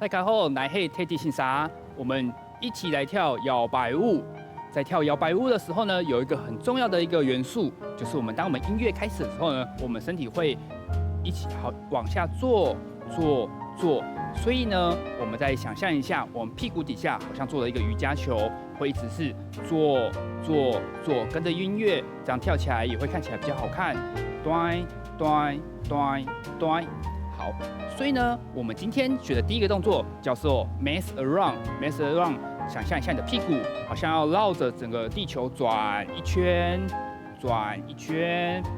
大家好，来嘿特地欣赏，我们一起来跳摇摆舞。在跳摇摆舞的时候呢，有一个很重要的一个元素，就是当我们音乐开始的时候呢，我们身体会一起往下坐。所以呢，我们再想象一下，我们屁股底下好像做了一个瑜伽球，会一直是做，跟着音乐这样跳起来也会看起来比较好看。好，所以呢，我们今天学的第一个动作叫做 mess around。mess around， 想象一下你的屁股好像要绕着整个地球转一圈，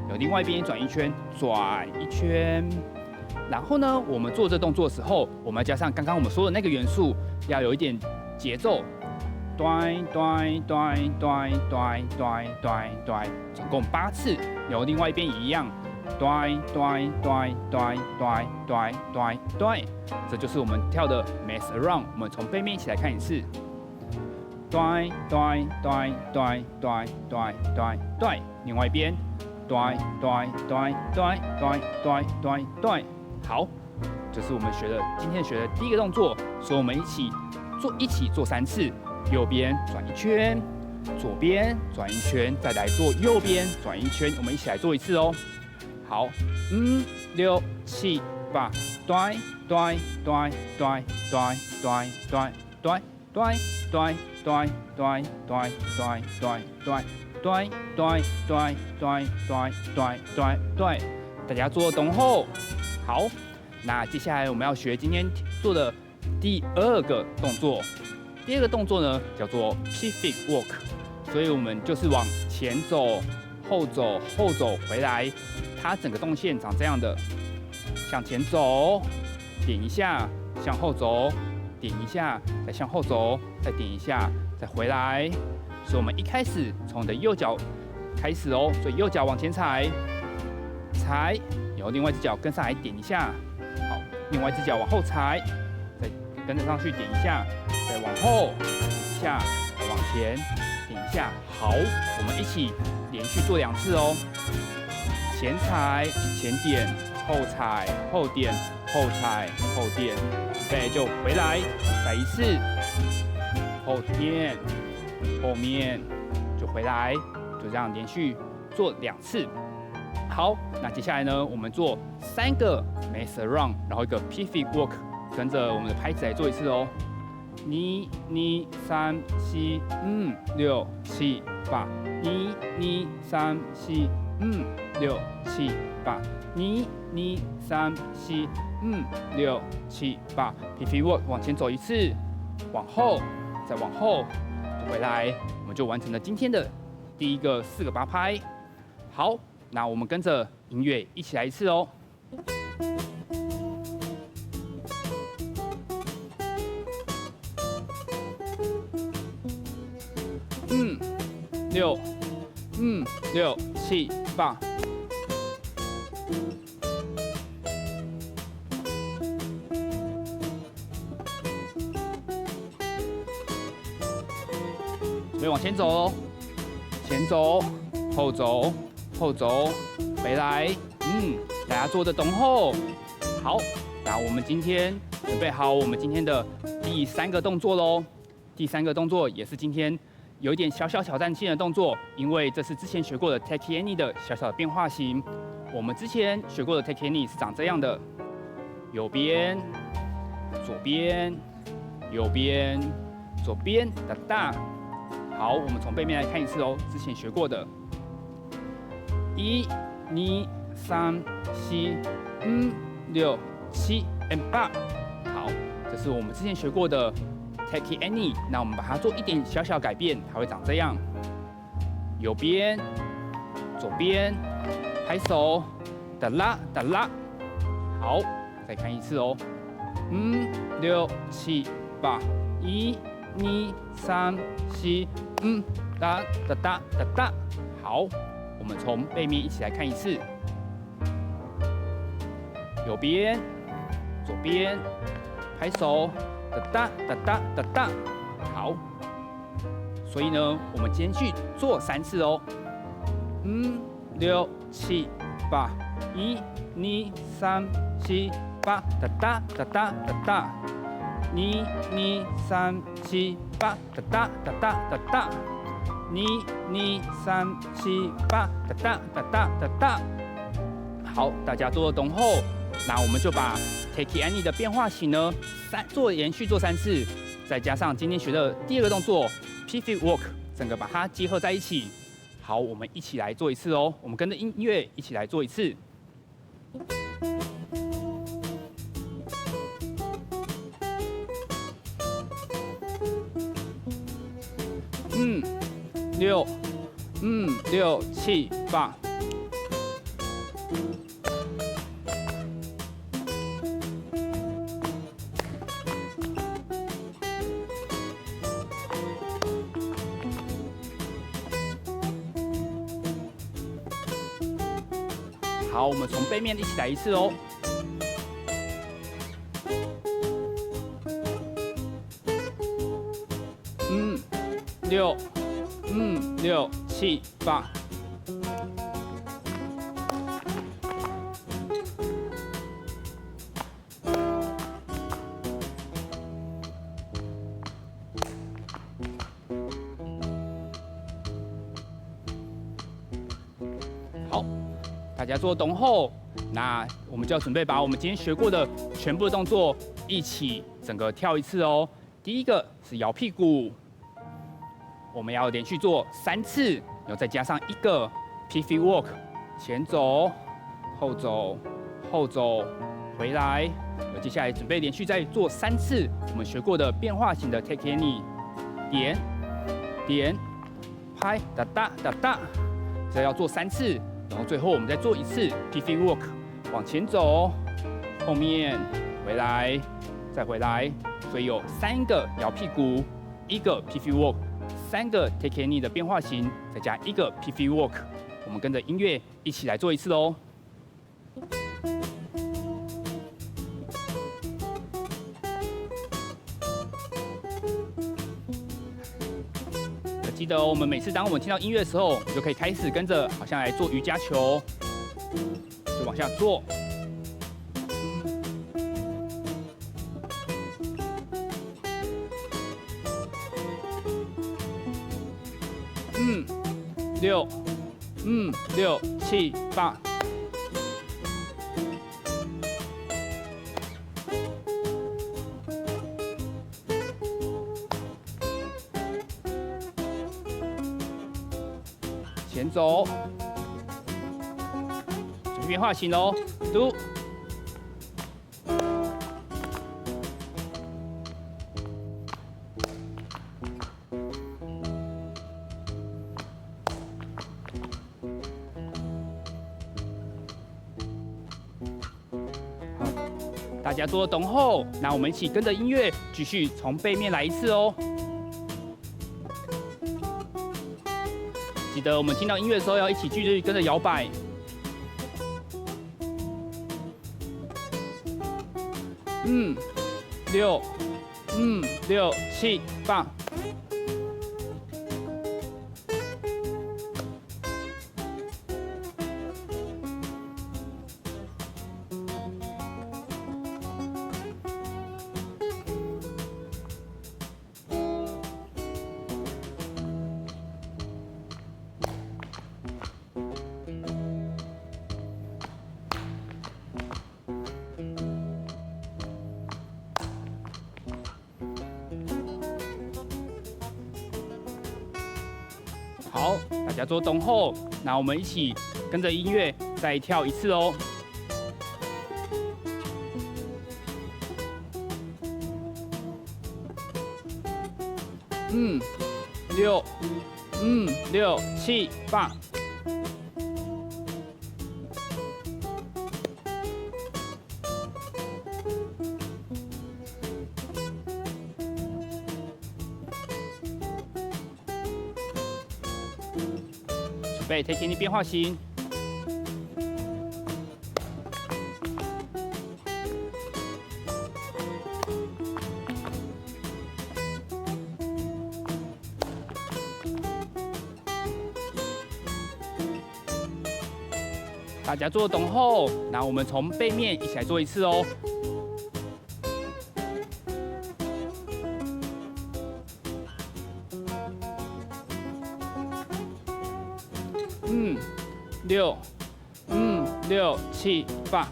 有另外一边也转一圈，转一圈。然后呢，我们做这动作的时候，我们要加上刚刚我们说的那个元素，要有一点节奏。总共8次，然后另外一边也一样。这就是我们跳的 mess around。我们从背面一起来看一次。另外一边。好，这是我们今天学的第一个动作，所以我们一起做3次。右边转一圈，左边转一圈，再来做右边转一圈。我们一起来做一次哦。好，5、6、7、8，大家做懂后，好，那接下来我们要学今天做的第2个动作。第2个动作呢叫做 pivot walk， 所以我们就是往前走、后走回来。它整个动线长这样的：向前走，点一下；向后走，点一下；再向后走，再点一下，再回来。所以我们一开始从你的右脚开始哦，所以右脚往前踩，然后另外一只脚跟上来点一下，好，另外一只脚往后踩，再跟着上去点一下，再往后点一下，再往前点一下。好，我们一起连续做2次哦。前踩前点，后踩后点，后踩后点，预备就回来，再1次，后面就回来，就这样连续做2次。好，那接下来呢，我们做3个 mess around， 然后一个 pivot walk， 跟着我们的拍子来做一次哦。1、2、3、4、5、6、7、8。1、2、3、4、5、6、7、8。1、2、3、4、5、6、7、8。pivot walk 往前走1次，往后，再往后，回来，我们就完成了今天的第一个4个8拍。好。那我们跟着音乐一起来1次哦。6、7、8。准备往前走哦，前走，后走。后走，回来，大家做的懂后。好，那我们今天准备好我们今天的第3个动作喽。第3个动作也是今天有一点小挑战性的动作，因为这是之前学过的 Take Any 的小的变化型。我们之前学过的 Take Any 是长这样的：右边、左边、右边、左边的大。好，我们从背面来看1次哦，之前学过的。1、2、3、4、5、6、7、8。好，这是我们之前学过的 Take Any。那我们把它做一点小改变，它会长这样：右边、左边，拍手，哒啦。好，再看1次哦。5、6、7、8。1、2、3、4、5，哒。好。我们从背面一起来看1次，右边、左边，拍手，哒。好，所以呢，我们今天去做3次哦。5、6、7、8。1、2、3、4、8，哒哒哒哒哒哒。1、2、3、7、8，哒哒哒哒哒哒。1、2、3、7、8，哒哒哒哒哒哒。好，大家做了懂后，那我们就把 Take Any 的变化型呢，连续做3次，再加上今天学的第2个动作 Pivot Walk， 整个把它结合在一起。好，我们一起来做一次哦。我们跟着音乐一起来做一次。6、6、7、8。好，我们从背面一起来一次哦。6、6、7、8。好，大家做懂后，那我们就要准备把我们今天学过的全部的动作一起整个跳一次哦。第一个是摇屁股。我们要连续做3次，然后再加上1个 Pivot Walk， 前走、后走、后走，回来。接下来准备连续再做3次我们学过的变化型的 Take Any， 点、点、拍，哒哒哒哒，这要做3次，然后最后我们再做1次 Pivot Walk， 往前走，后面回来，再回来，所以有3个摇屁股，1个 Pivot Walk。3个 Take Any 的变化型，再加1个 Pivot Walk， 我们跟着音乐一起来做一次哦。记得哦，我们每次当我们听到音乐的时候，我们就可以开始跟着，好像来做瑜伽球，就往下做。6、6、7、8。前走，准备变化型喽 ，Do。大家做懂后，那我们一起跟着音乐继续从背面来一次哦。记得我们听到音乐的时候要一起继续跟着摇摆。6、6、7、8。好，大家做懂后，那我们一起跟着音乐再跳一次哦。6、6、7、8。准备 Take Any 变化型。大家做懂后，那我们从背面一起来做一次哦。6、5、6、7、8。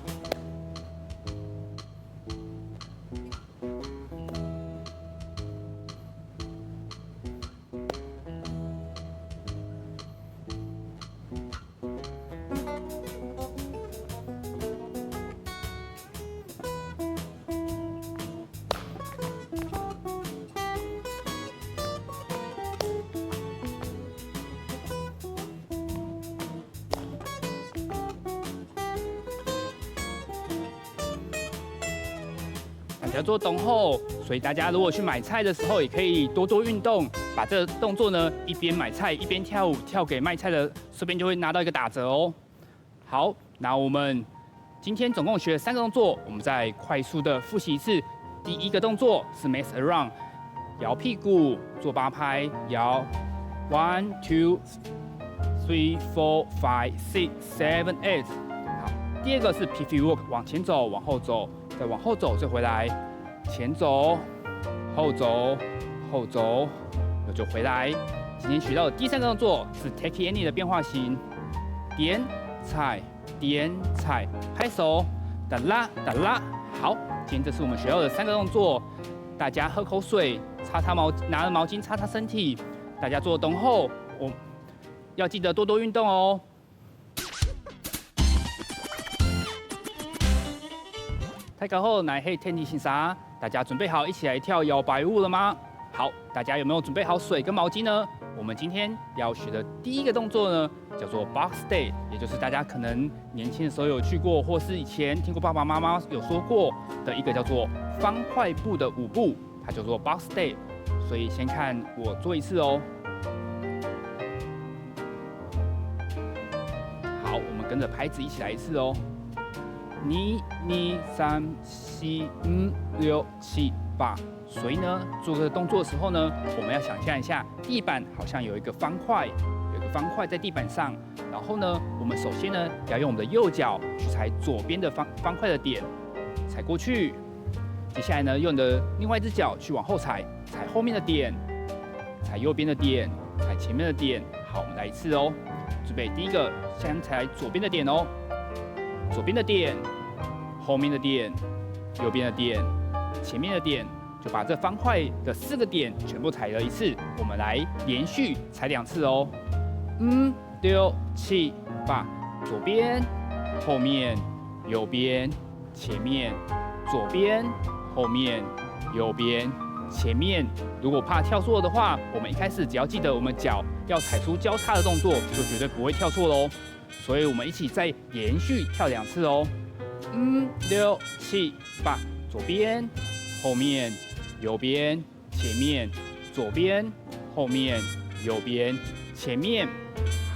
要做冬后，所以大家如果去买菜的时候，也可以多多运动，把这个动作呢一边买菜一边跳舞，跳给卖菜的，顺便就会拿到一个打折哦。好，那我们今天总共学了3个动作，我们再快速的复习一次。第一个动作是 mess around， 摇屁股，做8拍，摇 1、2、3、4、5、6、7、8。好，第二个是 pivot walk， 往前走，往后走。再往后走，再回来，前走，后走，后走，又就回来。今天学到的第3个动作是 take any 的变化型，点踩，点踩，拍手，哒啦哒啦。好，今天这是我们学到的3个动作。大家喝口水，拿着毛巾擦擦身体。大家做冬后，要记得多多运动哦。太高后，乃黑天气欣赏。大家准备好一起来跳摇摆舞了吗？好，大家有没有准备好水跟毛巾呢？我们今天要学的第一个动作呢，叫做 box step， 也就是大家可能年轻的时候有去过，或是以前听过爸爸妈妈有说过的一个叫做方块步的舞步，它叫做 box step。所以先看我做一次哦。好，我们跟着拍子一起来一次哦。1、2、3、4、5、6、7、8。所以呢，做这个动作的时候呢，我们要想象一下，地板好像有一个方块，在地板上。然后呢，我们首先呢，要用我们的右脚去踩左边的方块的点，踩过去。接下来呢，用你的另外一只脚去往后踩，踩后面的点，踩右边的点，踩前面的点。好，我们来一次哦。准备，第一个先踩左边的点哦。左边的点，后面的点，右边的点，前面的点，就把这方块的4个点全部踩了一次。我们来连续踩2次哦。5、6、7、8，左边，后面，右边，前面，左边，后面，右边，前面。如果怕跳错的话，我们一开始只要记得我们脚要踩出交叉的动作，就绝对不会跳错喽。所以我们一起再连续跳2次哦。5、6、7、8，左边，后面，右边，前面，左边，后面，右边，前面。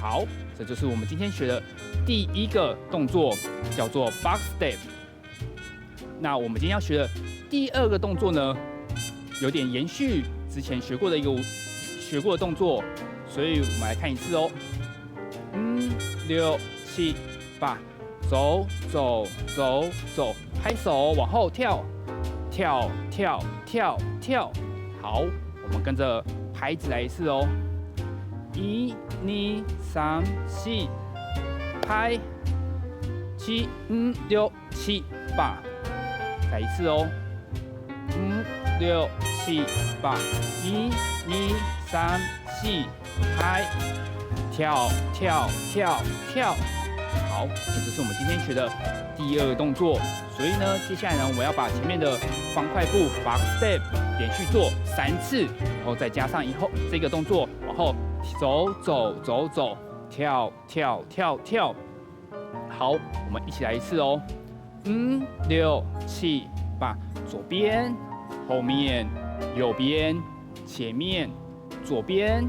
好，这就是我们今天学的第一个动作，叫做 box step。那我们今天要学的第2个动作呢，有点延续之前学过的动作，所以我们来看一次哦。5、6、7、8，走走走走，拍手往后跳，跳跳跳跳。好，我们跟着拍子来一次哦。1、2、3、4，拍7、5、6、7、8，再一次哦。5、6、7、8，1、2、3、4，拍。跳跳跳跳，好，这就是我们今天学的第2个动作。所以呢，接下来呢，我们要把前面的方块步 box step 连续做3次，然后再加上以后这个动作，往后走走走走，跳跳跳跳。好，我们一起来一次哦。5、6、7、8，左边，后面，右边，前面，左边，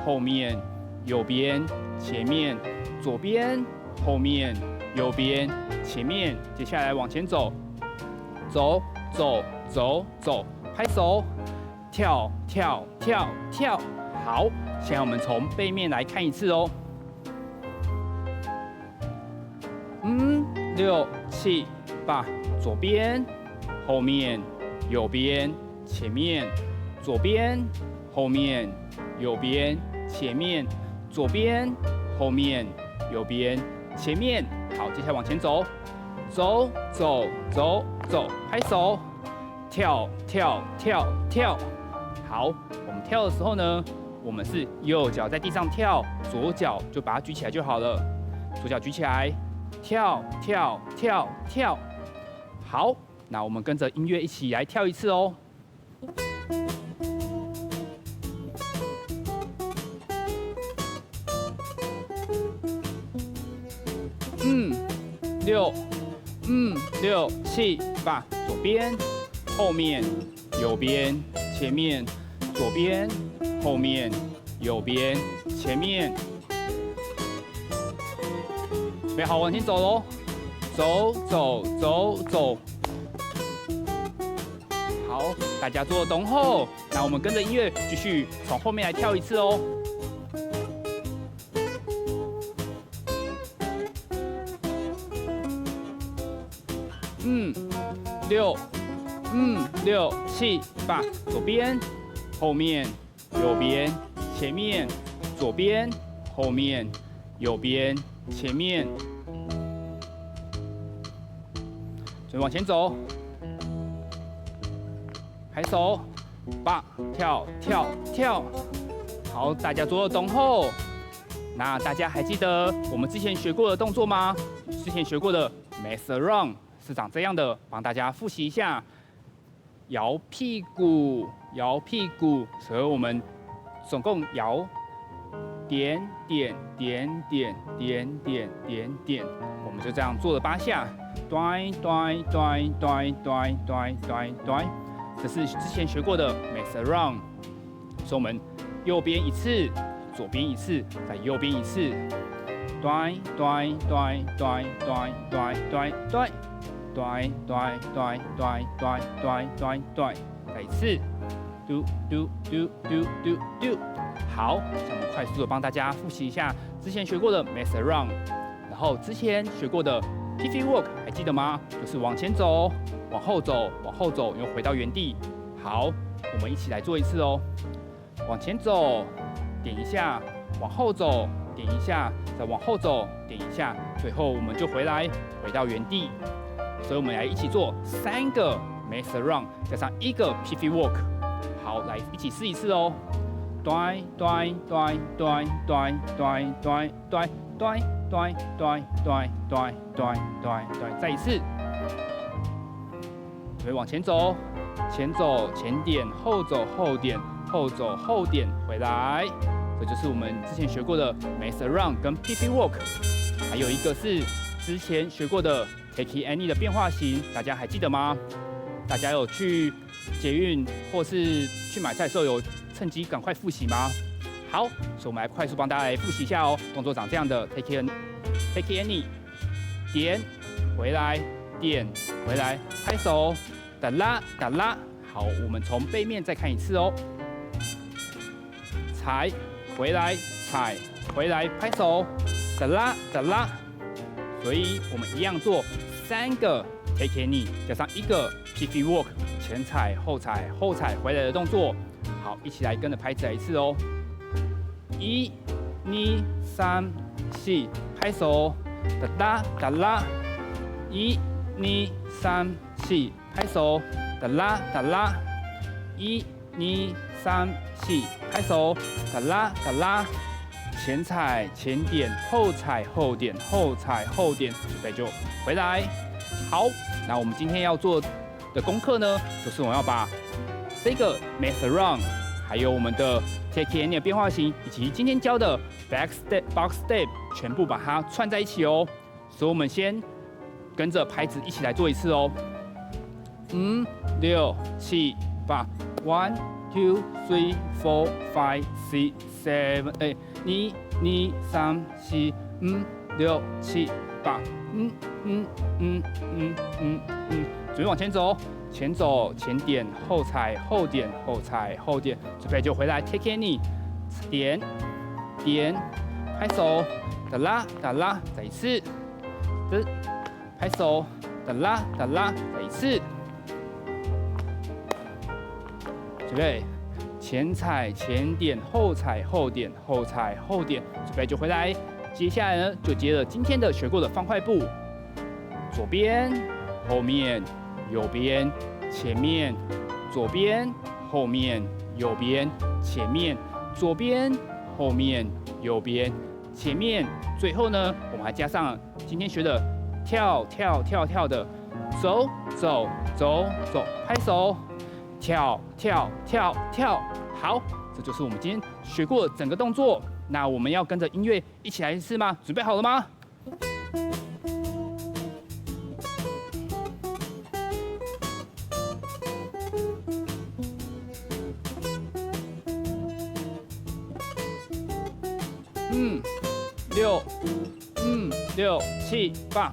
后面。右边，前面，左边，后面，右边，前面。接下来往前走，走走走走，拍手，跳跳跳跳。好，现在我们从背面来看一次哦。5、6、7、8，左边，后面，右边，前面，左边，后面，右边，前面。左边，后面，右边，前面。好，接下来往前走，走走走走，拍手，跳跳跳跳。好，我们跳的时候呢，我们是右脚在地上跳，左脚就把它举起来就好了。左脚举起来，跳跳跳跳。好，那我们跟着音乐一起来跳一次哦。6、6、7、8，左边、后面、右边、前面、左边、后面、右边、前面。准备好，往前走喽！走走走走。好，大家做懂后，那我们跟着音乐继续从后面来跳一次哦。6、6、7、8，左边、后面、右边、前面、左边、后面、右边、前面。准备往前走，拍手，8，跳跳跳。好，大家做了懂后，那大家还记得我们之前学过的动作吗？之前学过的 mess around 是长这样的，帮大家复习一下。摇屁股，摇屁股，所以我们总共摇点点点点点点点点，我们就这样做了8下。对对对对对对对对，这是之前学过的 mess around， 所以我们右边一次，左边一次，再右边一次。对对对对对对对对。对对对对对对对对，再一次，嘟嘟嘟嘟嘟嘟。好，我们快速的帮大家复习一下之前学过的 mess around， 然后之前学过的 pivot walk 还记得吗？就是往前走，往后走，往后走，又回到原地。好，我们一起来做一次哦。往前走，点一下，往后走，点一下，再往后走，点一下，最后我们就回来，回到原地。所以我们来一起做3个 mess around， 加上1个 pivot walk。好，来一起试一次哦。对对对对对对对对对对对对对对对，再一次。准备往前走，前走前点，后走后点，后走后点，回来。这就是我们之前学过的 mess around 跟 pivot walk。还有一个是之前学过的Take Any 的变化型，大家还记得吗？大家有去捷运或是去买菜的时候，有趁机赶快复习吗？好，所以我们来快速帮大家来复习一下哦。动作长这样的 Take Any， 点回来，点回来，拍手，哒啦哒啦。好，我们从背面再看一次哦。踩回来，踩回来，拍手，哒啦哒啦。所以我们一样做3个 take any， 加上1个 pivot walk， 前踩后踩后踩回来的动作。好，一起来跟着拍子来一次哦。1、2、3、4，拍手，哒啦哒啦。1、2、3、4，拍手，哒啦哒啦。1、2、3、4，拍手，哒啦哒啦。前踩前点，后踩后点，后踩后点，准备就回来。好，那我们今天要做的功课呢，就是我们要把这个 mess around， 还有我们的 take any 的变化型，以及今天教的 back step box step， 全部把它串在一起哦。所以我们先跟着拍子一起来做一次哦。5、6、7、8 ，1、2、3、4、5、6、7、8。1、2、3、4、5、6、7、8，准备往前走，前走前点，后踩后点，后踩后点，准备就回来 take any， 点点，拍手，哒啦哒啦，再一次，拍手，哒啦哒啦，再一次，准备。前踩前点，后踩后点，后踩后点，准备就回来接下来呢，就接着今天的学过的方块步，左边、后面、右边、前面、左边、后面、右边、前面、左边、后面、右边、前面。最后呢，我们还加上今天学的跳跳跳跳的走走走走，拍手，跳跳跳跳。好，这就是我们今天学过的整个动作。那我们要跟着音乐一起来一次吗？准备好了吗？6、6、7、8。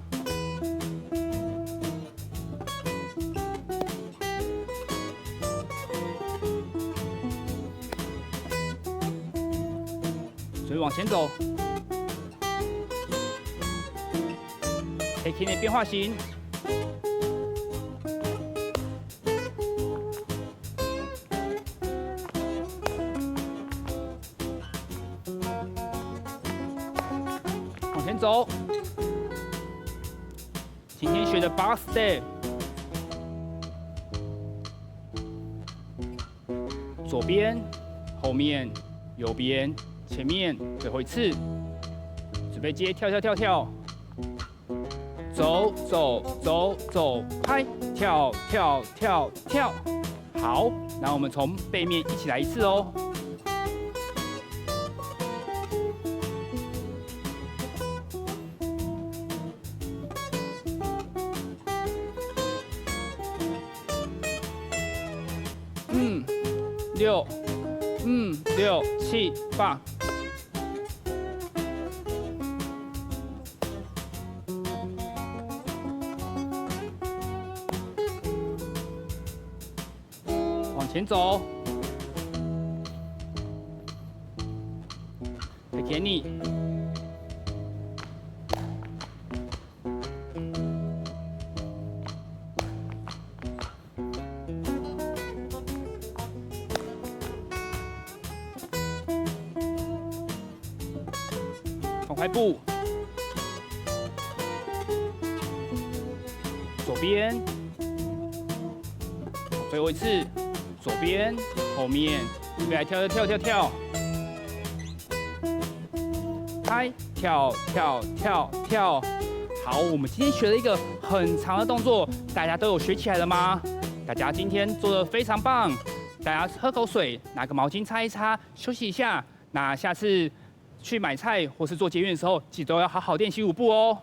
所以往前走，可以看见变化型。往前走，今天学的 box step， 左边、后面、右边、前面，最后一次，准备接跳跳跳跳，走走走走，拍，跳跳跳跳。好，那我们从背面一起来一次哦。6、6、7、8。往前走，再给你。方块步，左边，最后一次，左边，后面，准备来跳跳跳跳跳，拍，跳跳跳跳。好，我们今天学了一个很长的动作，大家都有学起来了吗？大家今天做得非常棒，大家喝口水，拿个毛巾擦一擦，休息一下。那下次去买菜或是做捷运的时候，记得要好好练习舞步哦。